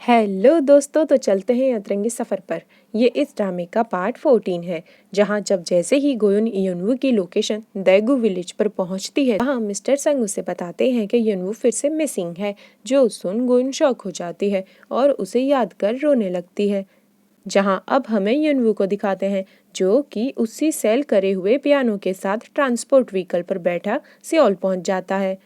Hello दोस्तों, तो चलते हैं अतरंगी सफ़र पर। ये इस ड्रामे का पार्ट 14 है, जहाँ जब जैसे ही गोयुन यनवू की लोकेशन दैगू विलेज पर पहुँचती है, वहाँ मिस्टर संग उसे बताते हैं कि यनवू फिर से मिसिंग है। जो सुन गोयुन शॉक हो जाती है और उसे याद कर रोने लगती है। जहाँ अब हमें यनवू को दिखाते हैं, जो कि उसी सेल करे हुए पियानो के साथ ट्रांसपोर्ट व्हीकल पर बैठा सियोल पहुँच जाता है।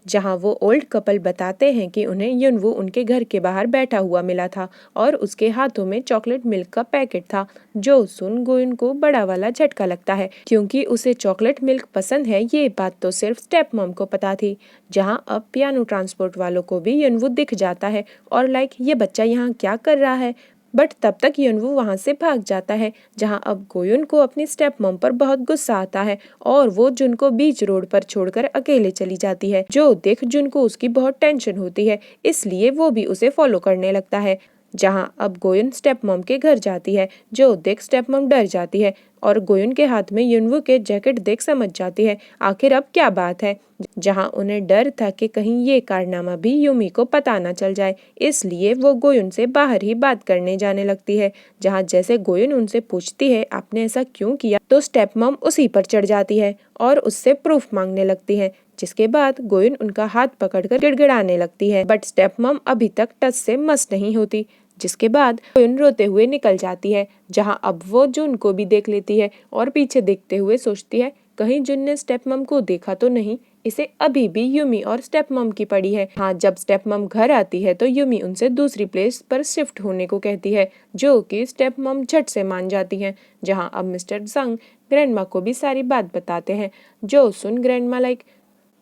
जहाँ वो ओल्ड कपल बताते हैं कि उन्हें यनवू उनके घर के बाहर बैठा हुआ मिला था और उसके हाथों में चॉकलेट मिल्क का पैकेट था। जो सुन गोयुन को बड़ा वाला झटका लगता है, क्योंकि उसे चॉकलेट मिल्क पसंद है ये बात तो सिर्फ स्टेप मॉम को पता थी। जहाँ अब पियानो ट्रांसपोर्ट वालों को भी यनवू दिख जाता है और ये बच्चा यहाँ क्या कर रहा है, बट तब तक यनवू वहाँ से भाग जाता है। जहाँ अब गोयुन को अपनी स्टेप मॉम पर बहुत गुस्सा आता है और वो जुन को बीच रोड पर छोड़कर अकेले चली जाती है। जो देख जुन को उसकी बहुत टेंशन होती है, इसलिए वो भी उसे फॉलो करने लगता है। जहाँ अब गोयुन स्टेप मॉम के घर जाती है, जो देख स्टेप मॉम डर जाती है और गोयुन के हाथ में यनवू के जैकेट देख समझ जाती है आखिर अब क्या बात है। जहाँ उन्हें डर था कि कहीं ये कारनामा भी यूमी को पता न चल जाए, इसलिए वो गोयुन से बाहर ही बात करने जाने लगती है। जहाँ जैसे गोयुन उनसे पूछती है आपने ऐसा क्यों किया, तो स्टेप मॉम उसी पर चढ़ जाती है और उससे प्रूफ मांगने लगती है। जिसके बाद गोयुन उनका हाथ पकड़कर गिड़गिड़ाने लगती है, बट स्टेप मॉम अभी तक टच से मस नहीं होती। जिसके बाद गोयुन रोते हुए निकल जाती है। जहाँ अब वो जुन को भी देख लेती है और पीछे देखते हुए सोचती है कहीं जुन ने स्टेप मॉम को देखा तो नहीं, इसे अभी भी यूमी और स्टेप मॉम की पड़ी है। हाँ, जब स्टेप मॉम घर आती है तो यूमी उनसे दूसरी प्लेस पर शिफ्ट होने को कहती है, जो कि स्टेप मॉम झट से मान जाती हैं। जहाँ अब मिस्टर संग ग्रैंडमा को भी सारी बात बताते हैं। जो सुन ग्रैंडमा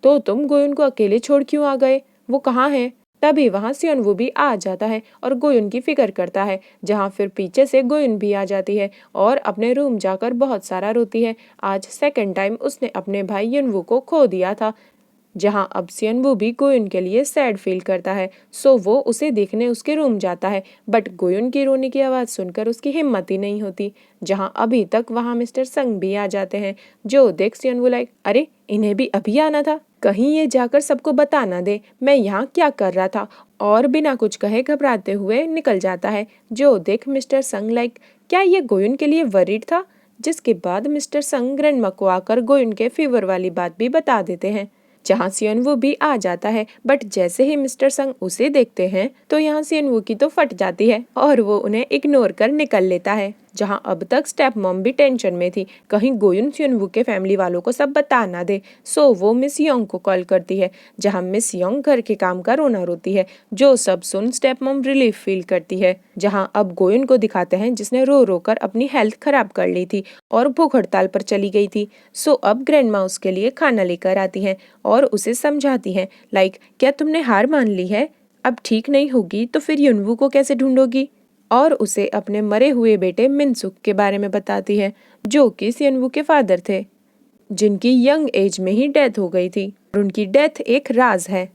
तो तुम गोयुन को अकेले छोड़ क्यों आ गए, वो कहाँ है। तभी वहाँ सियोनवू भी आ जाता है और गोयुन की फिक्र करता है। जहाँ फिर पीछे से गोयुन भी आ जाती है और अपने रूम जाकर बहुत सारा रोती है। आज सेकंड टाइम उसने अपने भाई यनवू को खो दिया था। जहाँ अब सियनवू भी गोयुन के लिए सैड फील करता है, सो वो उसे देखने उसके रूम जाता है, बट गोयुन की रोने की आवाज़ सुनकर उसकी हिम्मत ही नहीं होती। जहाँ अभी तक वहाँ मिस्टर संग भी आ जाते हैं। जो देख सियनवू अरे इन्हें भी अभी आना था, कहीं ये जाकर सबको बता ना दे मैं यहाँ क्या कर रहा था, और बिना कुछ कहे घबराते हुए निकल जाता है। जो देख मिस्टर संग क्या ये गोयुन के लिए वरीड था। जिसके बाद मिस्टर संग ग्रैंडमा को आकर गोयुन के फीवर वाली बात भी बता देते हैं। जहाँ सियनवू भी आ जाता है, बट जैसे ही मिस्टर संग उसे देखते हैं तो यहाँ सियनवू की तो फट जाती है और वो उन्हें इग्नोर कर निकल लेता है। जहाँ अब तक स्टेप मॉम भी टेंशन में थी, कहीं गोयुन सियनवू के फैमिली वालों को सब बता ना दे, सो वो मिस योंग को कॉल करती है। जहाँ मिस योंग घर के काम का रोना रोती है। जो सब सुन स्टेप मॉम रिलीफ फील करती है। जहाँ अब गोयुन को दिखाते हैं, जिसने रो रो कर अपनी हेल्थ खराब कर ली थी और भूख हड़ताल पर चली गई थी। सो अब ग्रैंडमा उसके लिए खाना लेकर आती है और उसे समझाती है क्या तुमने हार मान ली है, अब ठीक नहीं होगी तो फिर यनवू को कैसे ढूंढोगी। और उसे अपने मरे हुए बेटे मिनसुक के बारे में बताती है, जो कि सियनवू के फादर थे, जिनकी यंग एज में ही डेथ हो गई थी और उनकी डेथ एक राज है,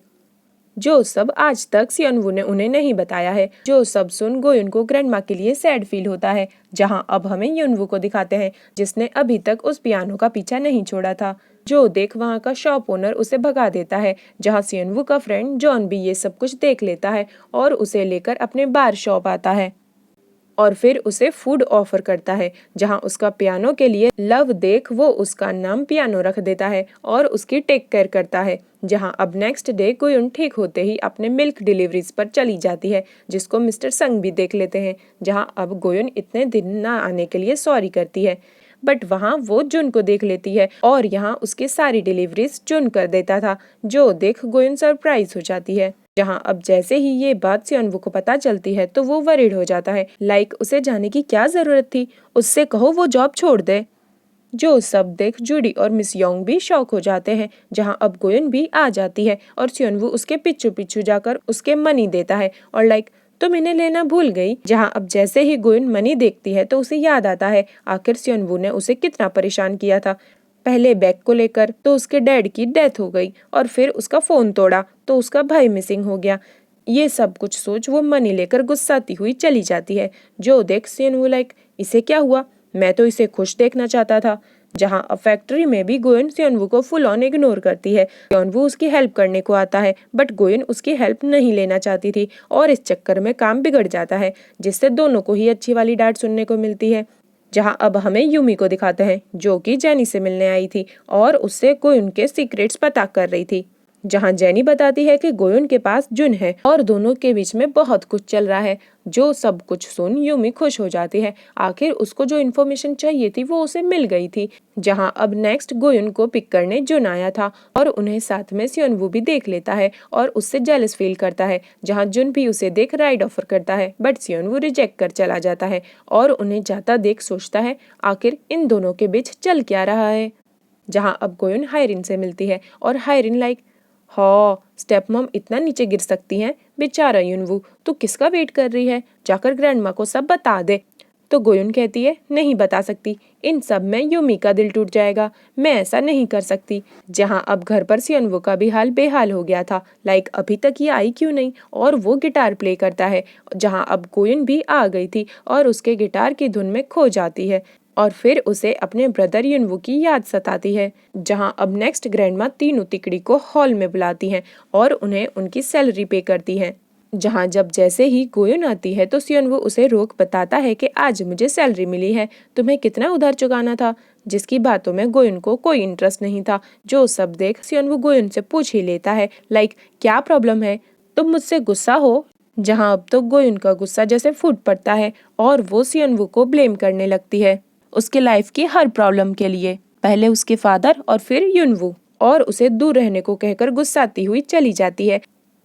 जो सब आज तक सियनवू ने उन्हें नहीं बताया है। जो सब सुन गोयुन को ग्रैंडमा के लिए सैड फील होता है। जहां अब हमें यनवू को दिखाते हैं, जिसने अभी तक उस पियानो का पीछा नहीं छोड़ा था। जो देख वहां का शॉप ओनर उसे भगा देता है। जहां सियनवू का फ्रेंड जॉन भी ये सब कुछ देख लेता है और उसे लेकर अपने बार शॉप आता है और फिर उसे फूड ऑफर करता है। जहां उसका पियानो के लिए लव देख वो उसका नाम पियानो रख देता है और उसकी टेक केयर करता है। जहां अब नेक्स्ट डे गोयुन ठीक होते ही अपने मिल्क डिलीवरीज पर चली जाती है, जिसको मिस्टर संग भी देख लेते हैं। जहां अब गोयुन इतने दिन ना आने के लिए सॉरी करती है, बट वहाँ वो जुन को देख लेती है और यहाँ उसकी सारी डिलीवरीज जुन कर देता था। जो देख गोयुन सरप्राइज हो जाती है। जहाँ अब जैसे ही ये बात सियनवू को पता चलती है तो वो वरीड हो जाता है, उसे जाने की क्या जरूरत थी, उससे कहो वो जॉब छोड़ दे। जो सब देख जूडी और मिस योंग भी शॉक हो जाते हैं। जहां अब गोयुन भी आ जाती है और सियनवू उसके पिछू पिछू जाकर उसके मनी देता है और तुम इन्हें लेना भूल गई। जहां अब जैसे ही गोयुन मनी देखती है तो उसे याद आता है आखिर सियनवू ने उसे कितना परेशान किया था। पहले बैग को लेकर तो उसके डैड की डेथ हो गई और फिर उसका फोन तोड़ा तो उसका भाई मिसिंग हो गया। ये सब कुछ सोच वो मनी लेकर गुस्साती हुई चली जाती है। जो देख सियनवू इसे क्या हुआ, मैं तो इसे खुश देखना चाहता था। जहाँ अब फैक्ट्री में भी गोयन सियनवू को फुल ऑन इग्नोर करती है। सियनवू उसकी हेल्प करने को आता है बट गोयन उसकी हेल्प नहीं लेना चाहती थी और इस चक्कर में काम बिगड़ जाता है, जिससे दोनों को ही अच्छी वाली डांट सुनने को मिलती है। जहां अब हमें यूमी को दिखाते हैं जो कि जेनी से मिलने आई थी और उससे गोयुन के सीक्रेट्स पता कर रही थी। जहां जेनी बताती है कि गोयुन के पास जुन है और दोनों के बीच में बहुत कुछ चल रहा है। जो सब कुछ सुन यूमी खुश हो जाती है, आखिर उसको जो इन्फॉर्मेशन चाहिए थी वो उसे मिल गई थी। जहां अब नेक्स्ट गोयुन को पिक करने जुन आया था और उन्हें साथ में सियनवू भी देख लेता है और उससे जेलस फील करता है। जहां जुन भी उसे देख राइड ऑफर करता है बट सियनवू रिजेक्ट कर चला जाता है और उन्हें जाता देख सोचता है आखिर इन दोनों के बीच चल क्या रहा है। जहां अब गोयुन हायरिन से मिलती है और हायरिन लाइक, हाँ स्टेप मॉम इतना नीचे गिर सकती हैं, बेचारा युनवू तू किसका वेट कर रही है, जाकर ग्रैंडमा को सब बता दे। तो गोयुन कहती है नहीं बता सकती, इन सब में यूमी का दिल टूट जाएगा, मैं ऐसा नहीं कर सकती। जहां अब घर पर सियनवू का भी हाल बेहाल हो गया था, लाइक अभी तक ये आई क्यों नहीं, और वो गिटार प्ले करता है। जहां अब गोयुन भी आ गई थी और उसके गिटार की धुन में खो जाती है और फिर उसे अपने ब्रदर युनवू की याद सताती है। जहां अब नेक्स्ट ग्रैंडमा तीनों तिकड़ी को हॉल में बुलाती हैं और उन्हें उनकी सैलरी पे करती हैं। जहां जब जैसे ही गोयुन आती है तो सियनवू उसे रोक बताता है कि आज मुझे सैलरी मिली है, तुम्हें कितना उधार चुकाना था, जिसकी बातों में गोयुन को कोई इंटरेस्ट नहीं था। जो सब देख सियनवू गोयुन से पूछ ही लेता है लाइक क्या प्रॉब्लम है, तुम मुझसे गुस्सा हो। जहां अब तो गोयुन का गुस्सा जैसे फूट पड़ता है और वो सियनवू को ब्लेम करने लगती है उसके लाइफ की हर प्रॉब्लम के लिए, पहले उसके फादर और फिर युनवू, और उसे दूर रहने को कहकर गुस्साती हुई चली जाती है।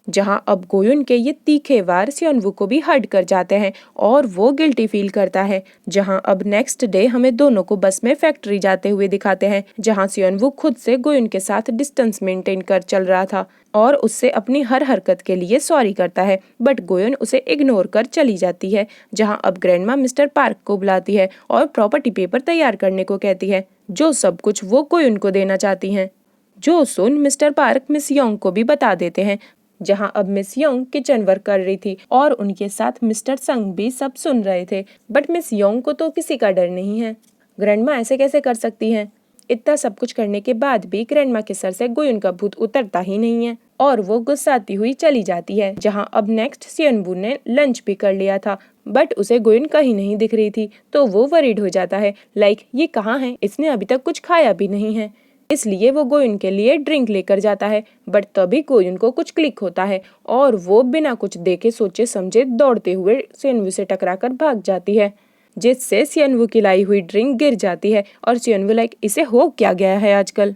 जहां अब गोयुन के ये तीखे वार सियनवू को भी हर्ट कर जाते हैं और वो गिल्टी फील करता है। जहां अब नेक्स्ट डे हमें दोनों को बस में फैक्ट्री जाते हुए दिखाते हैं, जहां सियनवू खुद से गोयुन के साथ डिस्टेंस मेंटेन कर चल रहा था और उससे अपनी हर हरकत के लिए सॉरी करता है बट गोयुन उसे इग्नोर कर चली जाती है। जहां अब ग्रैंडमा मिस्टर पार्क को बुलाती है और प्रॉपर्टी पेपर तैयार करने को कहती है, जो सब कुछ वो गोयुन को देना चाहती हैं। जो सुन मिस्टर पार्क मिस योंग को भी बता देते हैं। जहां अब मिस योंग किचन वर्क कर रही थी और उनके साथ मिस्टर संग भी सब सुन रहे थे बट मिस योंग को तो किसी का डर नहीं है। ग्रैंडमा ऐसे कैसे कर सकती हैं? इतना सब कुछ करने के बाद भी ग्रैंडमा के सर से गोयुन का भूत उतरता ही नहीं है और वो गुस्साती हुई चली जाती है। जहां अब नेक्स्ट सियनवू ने लंच भी कर लिया था बट उसे गोयुन कहीं नहीं दिख रही थी तो वो वरीड हो जाता है लाइक ये कहाँ है, इसने अभी तक कुछ खाया भी नहीं है। इसलिए वो गोयुन के लिए ड्रिंक लेकर जाता है बट तभी गोयुन को कुछ क्लिक होता है और वो बिना कुछ देखे सोचे समझे दौड़ते हुए सियनवू से टकराकर भाग जाती है, जिससे सियनवू की लाई हुई ड्रिंक गिर जाती है और सियनवू लाइक इसे हो क्या गया है आजकल।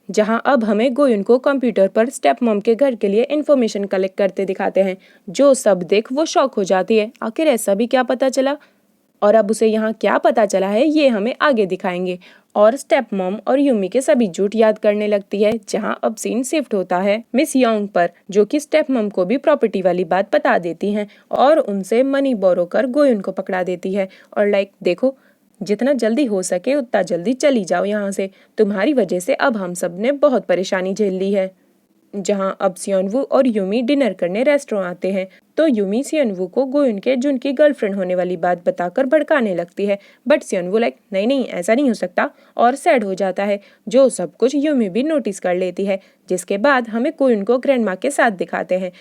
जहां अब हमें गोयुन को कंप्यूटर पर स्टेप मॉम के घर के लिए इन्फॉर्मेशन कलेक्ट करते दिखाते हैं। जो सब देख वो शॉक हो जाती है, आखिर ऐसा भी क्या पता चला, और अब उसे यहाँ क्या पता चला है ये हमें आगे दिखाएंगे। और स्टेप मॉम और यूमी के सभी झूठ याद करने लगती है। जहाँ अब सीन शिफ्ट होता है मिस योंग पर, जो कि स्टेप मॉम को भी प्रॉपर्टी वाली बात बता देती हैं और उनसे मनी बोरो कर गोयुन को पकड़ा देती है और लाइक देखो जितना जल्दी हो सके उतना जल्दी चली जाओ यहाँ से, तुम्हारी वजह से अब हम सब ने बहुत परेशानी झेल ली है। जहां अब सियनवू और यूमी डिनर करने रेस्टोरेंट आते हैं तो यूमी सियनवू को गोयुन के जुन की गर्लफ्रेंड होने वाली बात बताकर भड़काने लगती है बट सियनवू लाइक नहीं नहीं ऐसा नहीं हो सकता और सैड हो जाता है। जो सब कुछ यूमी भी नोटिस कर लेती है, जिसके बाद हमें गोयुन को ग्रैंडमा के साथ दिखाते हैं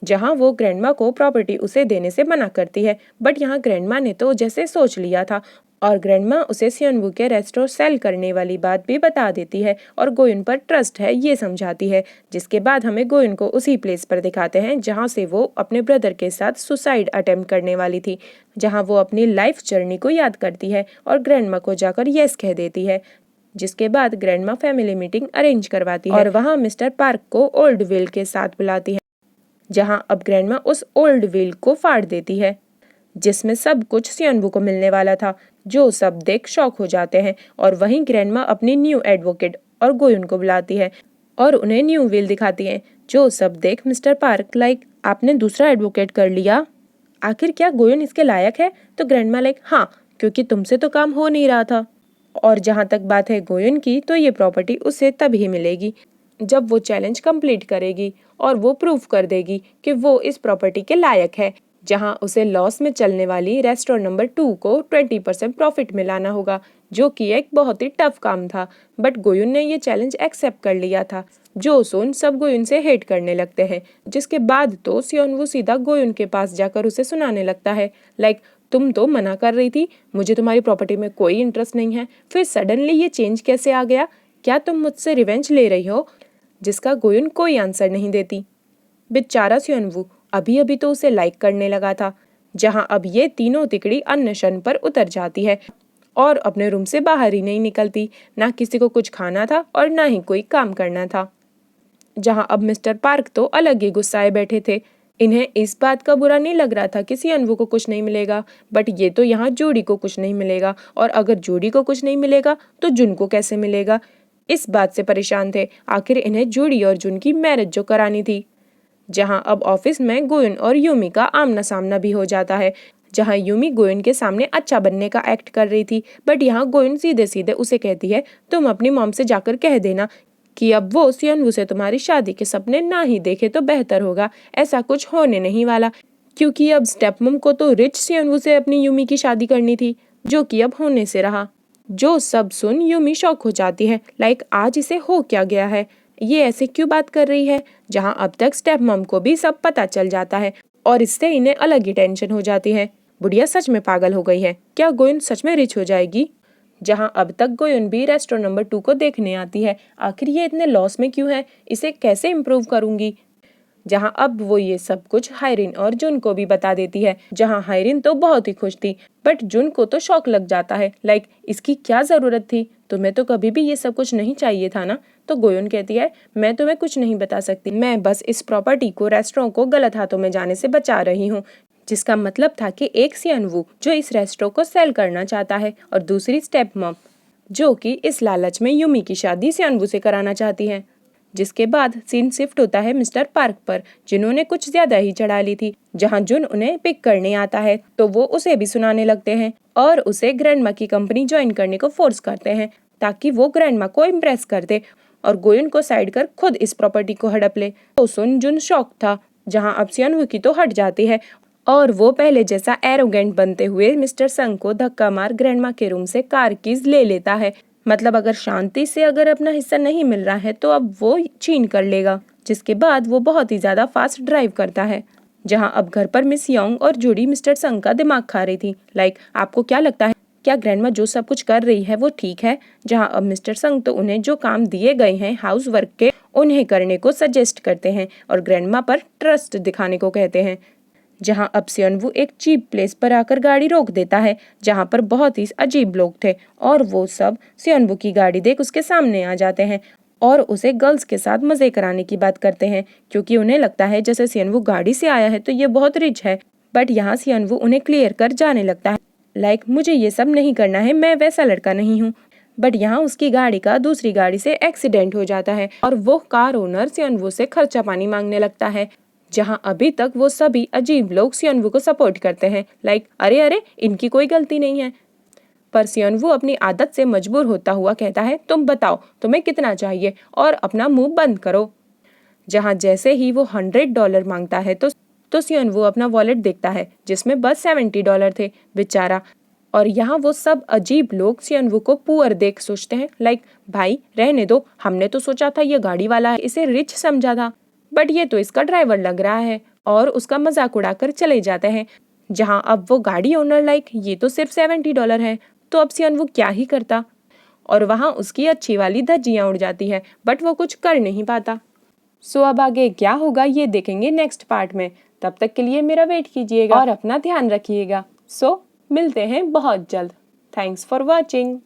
जहां वो ग्रैंडमा को प्रॉपर्टी उसे देने से मना करती है बट यहाँ ग्रैंडमा ने तो जैसे सोच लिया था और ग्रैंडमा उसे सियनवू के रेस्टोरेंट सेल करने वाली बात भी बता देती है और गोयुन पर ट्रस्ट है ये समझाती है। जिसके बाद हमें गोयुन को उसी प्लेस पर दिखाते हैं जहां से वो अपने ब्रदर के साथ सुसाइड अटेम्प्ट करने वाली थी, जहां वो अपनी लाइफ जर्नी को याद करती है और ग्रैंडमा को जाकर यस कह देती है। जिसके बाद ग्रैंडमा फैमिली मीटिंग अरेंज करवाती है और वहाँ मिस्टर पार्क को ओल्ड विल के साथ बुलाती है, जहाँ अब ग्रैंडमा उस ओल्ड विल को फाड़ देती है जिसमें सब कुछ सियनवू को मिलने वाला था। जो सब देख शॉक हो जाते हैं और वहीं ग्रैंडमा अपनी न्यू एडवोकेट और गोयुन को बुलाती है और उन्हें न्यू विल दिखाती है। जो सब देख मिस्टर पार्क लाइक आपने दूसरा एडवोकेट कर लिया, आखिर क्या गोयुन इसके लायक है? तो ग्रैंडमा लाइक हाँ, क्योंकि तुमसे तो काम हो नहीं रहा था। और जहाँ तक बात है गोयुन की, तो ये प्रॉपर्टी उसे तभी मिलेगी जब वो चैलेंज कंप्लीट करेगी और वो प्रूव कर देगी कि वो इस प्रॉपर्टी के लायक है। जहां उसे लॉस में चलने वाली रेस्टोरेंट नंबर 2 को 20% प्रॉफिट में लाना होगा, जो कि एक बहुत ही टफ काम था। बट गोयुन ने ये चैलेंज एक्सेप्ट कर लिया था। जो सुन सब गोयुन से हेट करने लगते हैं, जिसके बाद तो सियोनवू सीधा गोयुन के पास जाकर उसे सुनाने लगता है, लाइक तुम तो मना कर रही थी, मुझे तुम्हारी प्रॉपर्टी में कोई इंटरेस्ट नहीं है, फिर सडनली ये चेंज कैसे आ गया, क्या तुम मुझसे रिवेंज ले रही हो? जिसका गोयुन कोई आंसर नहीं देती। बेचारा सियोनवू अभी अभी तो उसे लाइक करने लगा था, जहां अब ये तीनों तिकड़ी अन्वेषण पर उतर जाती है और अपने रूम से बाहर ही नहीं निकलती। ना किसी को कुछ खाना था और ना ही कोई काम करना था। जहां अब मिस्टर पार्क तो अलग ही गुस्साए बैठे थे। इन्हें इस बात का बुरा नहीं लग रहा था कि सियोनवू को कुछ नहीं मिलेगा, बट ये तो यहाँ जूडी को कुछ नहीं मिलेगा, और अगर जूडी को कुछ नहीं मिलेगा तो जुन को कैसे मिलेगा। इस बात से परेशान थे। आखिर इन्हें जूडी और जुन की मैरिज जो करानी थी। जहां अब ऑफिस में गोयुन और यूमी का आमना सामना भी हो जाता है। जहां यूमी गोयुन के सामने अच्छा बनने का एक्ट कर रही थी, बट यहाँ गोयुन सीधे सीधे उसे कहती है, तुम अपनी मॉम से जाकर कह देना कि अब वो सियोनवू से तुम्हारी शादी के सपने ना ही देखे तो बेहतर होगा। ऐसा कुछ होने नहीं वाला, क्योंकि अब स्टेपमम को तो रिच सियोनवू से अपनी यूमी की शादी करनी थी, जो कि अब होने से रहा। जो सब सुन यूमी शॉक हो जाती है, लाइक आज इसे हो क्या गया है, ये ऐसे क्यों बात कर रही है। जहां अब तक स्टेप मम को भी सब पता चल जाता है और इससे इन्हें अलग ही टेंशन हो जाती है। बुढ़िया सच में पागल हो गई है, क्या गोयुन सच में रिच हो जाएगी? जहां अब तक गोयुन भी रेस्टोरेंट नंबर 2 को देखने आती है। आखिर ये इतने लॉस में क्यों है, इसे कैसे इम्प्रूव करूंगी। जहां अब वो ये सब कुछ हायरिन और जुन को भी बता देती है। जहां हायरिन तो बहुत ही खुश थी, बट जुन को तो शौक लग जाता है, लाइक इसकी क्या जरूरत थी, तुम्हें तो कभी भी ये सब कुछ नहीं चाहिए था ना। तो गोयुन कहती है, मैं तुम्हें कुछ नहीं बता सकती, मैं बस इस प्रॉपर्टी को रेस्टोरेंट को गलत हाथों में जाने से बचा रही हूँ। जिसका मतलब था कि एक सियोनवू जो इस रेस्टोरेंट को सेल करना चाहता है, और दूसरी स्टेप मम जो कि इस लालच में यूमी की शादी सियोनवू से कराना चाहती है। जिसके बाद सीन शिफ्ट होता है मिस्टर पार्क पर, जिन्होंने कुछ ज्यादा ही चढ़ा ली थी। जहां जुन उन्हें पिक करने आता है तो वो उसे भी सुनाने लगते हैं और उसे ग्रैंडमा की कंपनी ज्वाइन करने को फोर्स करते हैं, ताकि वो ग्रैंडमा को इम्प्रेस कर दे और गोयुन को साइड कर खुद इस प्रॉपर्टी को हड़प ले। तो सुन जुन शॉक था। जहां अब सियोनवू की तो हट जाती है और वो पहले जैसा एरोगेंट बनते हुए मिस्टर संग को धक्का मार ग्रैंडमा के रूम से कार कीज ले लेता है। मतलब अगर शांति से अगर अपना हिस्सा नहीं मिल रहा है तो अब वो छीन कर लेगा। जिसके बाद वो बहुत ही ज्यादा फास्ट ड्राइव करता है। जहां अब घर पर मिस योंग और जूडी मिस्टर संग का दिमाग खा रही थी, लाइक आपको क्या लगता है, क्या ग्रैंडमा जो सब कुछ कर रही है वो ठीक है? जहां अब मिस्टर संग तो उन्हें जो काम दिए गए हैं हाउस वर्क के, उन्हें करने को सजेस्ट करते हैं और ग्रैंडमा पर ट्रस्ट दिखाने को कहते हैं। जहां अब सियोनवू एक चीप प्लेस पर आकर गाड़ी रोक देता है, जहां पर बहुत ही अजीब लोग थे और वो सब सियोनवू की गाड़ी देख उसके सामने आ जाते हैं और उसे गर्ल्स के साथ मजे कराने की बात करते हैं, क्योंकि उन्हें लगता है जैसे सियोनवू गाड़ी से आया है तो ये बहुत रिच है। बट यहाँ सियोनवू उन्हें क्लियर कर जाने लगता है, लाइक मुझे ये सब नहीं करना है, मैं वैसा लड़का नहीं हूँ। बट यहाँ उसकी गाड़ी का दूसरी गाड़ी से एक्सीडेंट हो जाता है और वो कार ओनर सियोनवू से खर्चा पानी मांगने लगता है। जहां अभी तक वो सभी अजीब लोग सियोनवू को सपोर्ट करते हैं, लाइक अरे अरे इनकी कोई गलती नहीं है। पर सियोनवू अपनी आदत से मजबूर होता हुआ कहता है, तुम बताओ तुम्हें कितना चाहिए और अपना मुंह बंद करो। जहां जैसे ही वो $100 मांगता है तो सियोनवू अपना वॉलेट देखता है जिसमें बस $70 थे, बेचारा। और यहाँ वो सब अजीब लोग सियोनवू को पुअर देख सोचते हैं, लाइक भाई रहने दो, हमने तो सोचा था ये गाड़ी वाला है, इसे रिच समझा था, बट ये तो इसका ड्राइवर लग रहा है, और उसका मजाक उड़ाकर चले जाते हैं। जहां अब वो गाड़ी ओनर लाइक ये तो सिर्फ $70 है, तो अब सियोनवू क्या ही करता। और वहां उसकी अच्छी वाली धज्जियां उड़ जाती है, बट वो कुछ कर नहीं पाता। सो अब आगे क्या होगा ये देखेंगे नेक्स्ट पार्ट में। तब तक के लिए मेरा वेट कीजिएगा और अपना ध्यान रखिएगा। सो मिलते हैं बहुत जल्द। Thanks for watching.